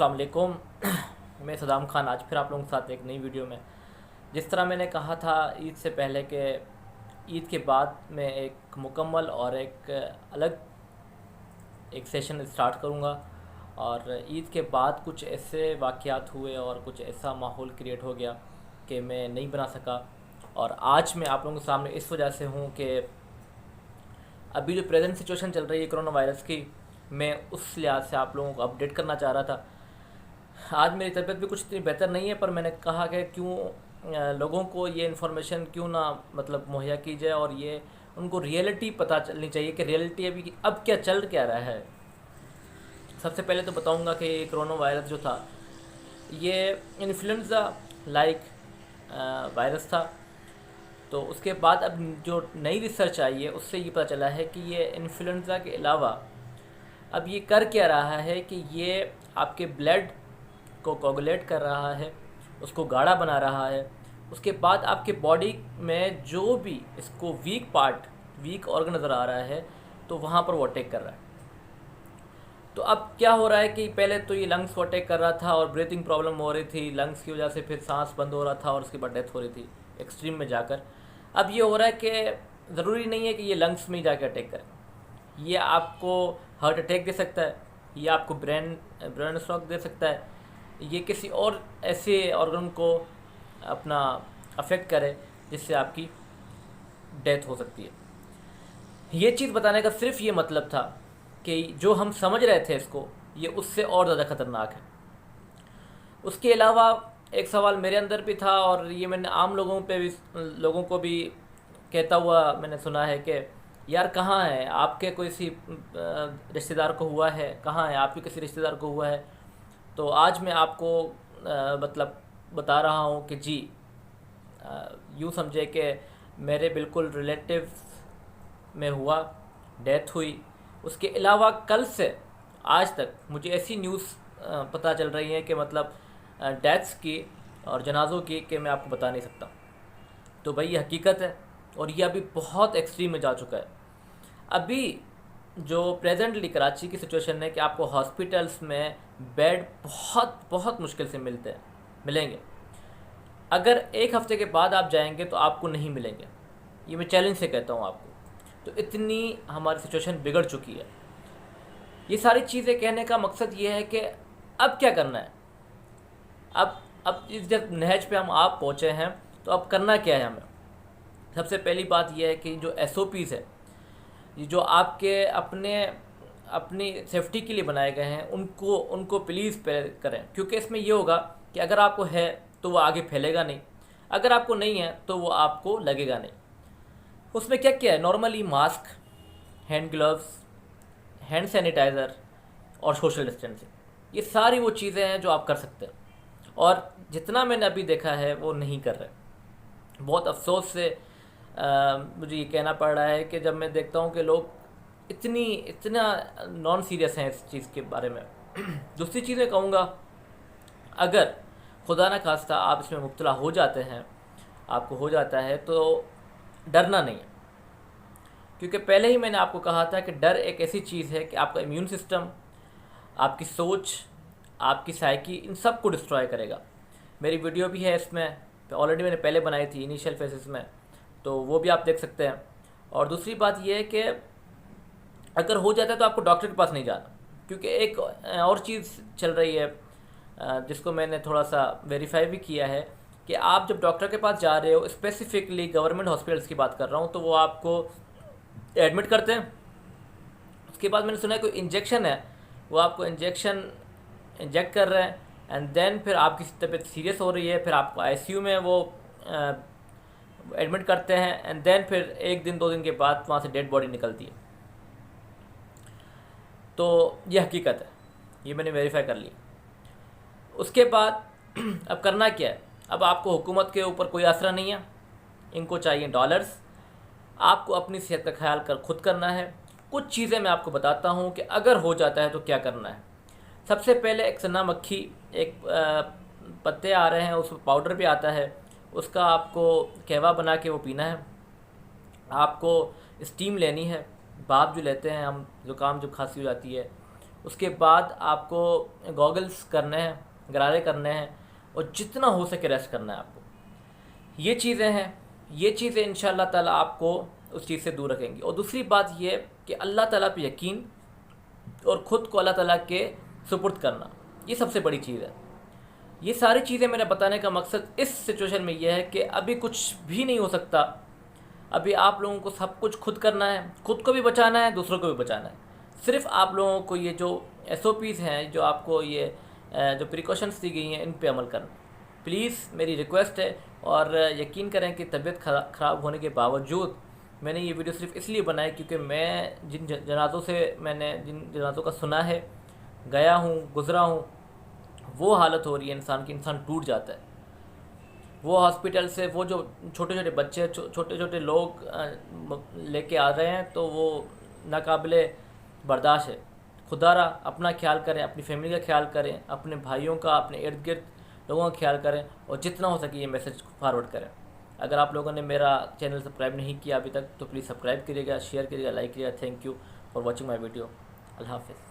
अस्सलाम वालेकुम। मैं सदाम खान आज फिर आप लोगों के साथ एक नई वीडियो में। जिस तरह मैंने कहा था ईद से पहले कि ईद के बाद मैं एक मुकम्मल और एक अलग एक सेशन स्टार्ट करूँगा। और ईद के बाद कुछ ऐसे वाक़यात हुए और कुछ ऐसा माहौल क्रिएट हो गया कि मैं नहीं बना सका। और आज मैं आप लोगों के सामने इस वजह से हूँ कि अभी जो प्रेजेंट सिचुएशन चल रही है कोरोना वायरस की, मैं उस लिहाज से आप लोगों को अपडेट करना चाह रहा था। आज मेरी तबीयत भी कुछ इतनी बेहतर नहीं है, पर मैंने कहा कि क्यों लोगों को ये इन्फॉर्मेशन क्यों ना मतलब मुहैया की जाए और ये उनको रियलिटी पता चलनी चाहिए कि रियलिटी अभी अब क्या चल क्या रहा है। सबसे पहले तो बताऊंगा कि ये कोरोना वायरस जो था ये इन्फ्लुएंजा लाइक वायरस था। तो उसके बाद अब जो नई रिसर्च आई है उससे ये पता चला है कि ये इन्फ्लुएंजा के अलावा अब ये कर क्या रहा है कि ये आपके ब्लड को कोगुलेट कर रहा है, उसको गाढ़ा बना रहा है। उसके बाद आपके बॉडी में जो भी इसको वीक ऑर्गन नज़र आ रहा है तो वहाँ पर वो अटैक कर रहा है। तो अब क्या हो रहा है कि पहले तो ये लंग्स को अटैक कर रहा था और ब्रीथिंग प्रॉब्लम हो रही थी, लंग्स की वजह से फिर सांस बंद हो रहा था और उसके बाद डेथ हो रही थी एक्सट्रीम में जाकर। अब ये हो रहा है कि ज़रूरी नहीं है कि ये लंग्स में ही जाकर अटैक करे, ये आपको हार्ट अटैक दे सकता है, ये आपको ब्रेन स्ट्रोक दे सकता है, ये किसी और ऐसे ऑर्गन को अपना अफेक्ट करे जिससे आपकी डेथ हो सकती है। ये चीज़ बताने का सिर्फ ये मतलब था कि जो हम समझ रहे थे इसको, ये उससे और ज़्यादा ख़तरनाक है। उसके अलावा एक सवाल मेरे अंदर भी था और ये मैंने आम लोगों को भी कहता हुआ मैंने सुना है कि यार कहाँ है आपके कोई सी रिश्तेदार को हुआ है, कहाँ है आपके किसी रिश्तेदार को हुआ है। तो आज मैं आपको मतलब बता रहा हूँ कि जी यूँ समझे कि मेरे बिल्कुल रिलेटिव में हुआ, डेथ हुई। उसके अलावा कल से आज तक मुझे ऐसी न्यूज़ पता चल रही है कि मतलब डेथ्स की और जनाज़ों की कि मैं आपको बता नहीं सकता। तो भाई ये हकीकत है और ये अभी बहुत एक्सट्रीम में जा चुका है। अभी जो प्रेजेंटली कराची की सिचुएशन है कि आपको हॉस्पिटल्स में बेड बहुत बहुत मुश्किल से मिलेंगे। अगर एक हफ़्ते के बाद आप जाएंगे तो आपको नहीं मिलेंगे, ये मैं चैलेंज से कहता हूँ आपको। तो इतनी हमारी सिचुएशन बिगड़ चुकी है। ये सारी चीज़ें कहने का मकसद ये है कि अब क्या करना है। अब इस जब नहज पे हम आप पहुँचे हैं तो अब करना क्या है हमें। सबसे पहली बात यह है कि जो SOPs है, जो आपके अपनी सेफ्टी के लिए बनाए गए हैं, उनको प्लीज़ करें। क्योंकि इसमें ये होगा कि अगर आपको है तो वो आगे फैलेगा नहीं, अगर आपको नहीं है तो वो आपको लगेगा नहीं। उसमें क्या क्या है, normally mask, hand gloves, hand sanitizer और सोशल डिस्टेंसिंग, ये सारी वो चीज़ें हैं जो आप कर सकते हैं। और जितना मैंने अभी देखा है वो नहीं कर रहे। बहुत अफसोस से मुझे ये कहना पड़ रहा है कि जब मैं देखता हूँ कि लोग इतना नॉन सीरियस हैं इस चीज़ के बारे में। दूसरी चीज़ मैं कहूँगा, अगर खुदा न खास्ता आप इसमें मुब्तला हो जाते हैं, आपको हो जाता है, तो डरना नहीं है। क्योंकि पहले ही मैंने आपको कहा था कि डर एक ऐसी चीज़ है कि आपका इम्यून सिस्टम, आपकी सोच, आपकी साइकी, इन सब को डिस्ट्रॉय करेगा। मेरी वीडियो भी है इसमें, ऑलरेडी मैंने पहले बनाई थी इनिशियल फेजेस में, तो वो भी आप देख सकते हैं। और दूसरी बात यह है कि अगर हो जाता है तो आपको डॉक्टर के पास नहीं जाना। क्योंकि एक और चीज़ चल रही है जिसको मैंने थोड़ा सा वेरीफाई भी किया है कि आप जब डॉक्टर के पास जा रहे हो, स्पेसिफिकली गवर्नमेंट हॉस्पिटल्स की बात कर रहा हूँ, तो वो आपको एडमिट करते हैं। उसके बाद मैंने सुना है कोई इंजेक्शन है, वो आपको इंजेक्ट कर रहे हैं, एंड देन फिर आपकी तबीयत सीरियस हो रही है, फिर आपको ICU में वो एडमिट करते हैं, एंड देन फिर 1 दिन 2 दिन के बाद वहाँ से डेड बॉडी निकलती है। तो ये हकीकत है, ये मैंने वेरीफाई कर ली। उसके बाद अब करना क्या है। अब आपको हुकूमत के ऊपर कोई आसरा नहीं है, इनको चाहिए डॉलर्स। आपको अपनी सेहत का ख्याल खुद करना है। कुछ चीज़ें मैं आपको बताता हूँ कि अगर हो जाता है तो क्या करना है। सबसे पहले एक सन्ना मक्खी, एक पत्ते आ रहे हैं, उसमें पाउडर भी आता है, उसका आपको कहवा बना के वो पीना है। आपको स्टीम लेनी है, भाप जो लेते हैं हम, ज़ुकाम जब खांसी हो जाती है उसके बाद आपको गॉगल्स करने हैं, गरारे करने हैं, और जितना हो सके रेस्ट करना है आपको। ये चीज़ें हैं, ये चीज़ें इंशाअल्लाह ताला आपको उस चीज़ से दूर रखेंगी। और दूसरी बात ये कि अल्लाह ताला पे यकीन और ख़ुद को अल्लाह ताला के सुपुर्द करना, ये सबसे बड़ी चीज़ है। ये सारी चीज़ें मेरा बताने का मकसद इस सिचुएशन में यह है कि अभी कुछ भी नहीं हो सकता। अभी आप लोगों को सब कुछ खुद करना है, खुद को भी बचाना है, दूसरों को भी बचाना है। सिर्फ आप लोगों को ये जो SOPs हैं, जो आपको ये जो प्रिकॉशंस दी गई हैं, इन पे अमल करना। प्लीज़ मेरी रिक्वेस्ट है, और यकीन करें कि तबीयत ख़राब होने के बावजूद मैंने ये वीडियो सिर्फ इसलिए बनाई क्योंकि मैं जिन जनाज़ों का सुना है, गया हूँ, गुज़रा हूँ, वो हालत हो रही है इंसान की, इंसान टूट जाता है। वो हॉस्पिटल से वो जो छोटे छोटे बच्चे, छोटे छोटे लोग लेके आ रहे हैं, तो वो नाकाबिले बर्दाश्त है। खुदारा अपना ख्याल करें, अपनी फैमिली का ख्याल करें, अपने भाइयों का, अपने इर्द गिर्द लोगों का ख्याल करें, और जितना हो सके ये मैसेज फॉरवर्ड करें। अगर आप लोगों ने मेरा चैनल सब्सक्राइब नहीं किया अभी तक, तो प्लीज़ सब्सक्राइब करिएगा, शेयर करिएगा, लाइक करिएगा। Thank you for watching my video. अल्लाह हाफ़िज़।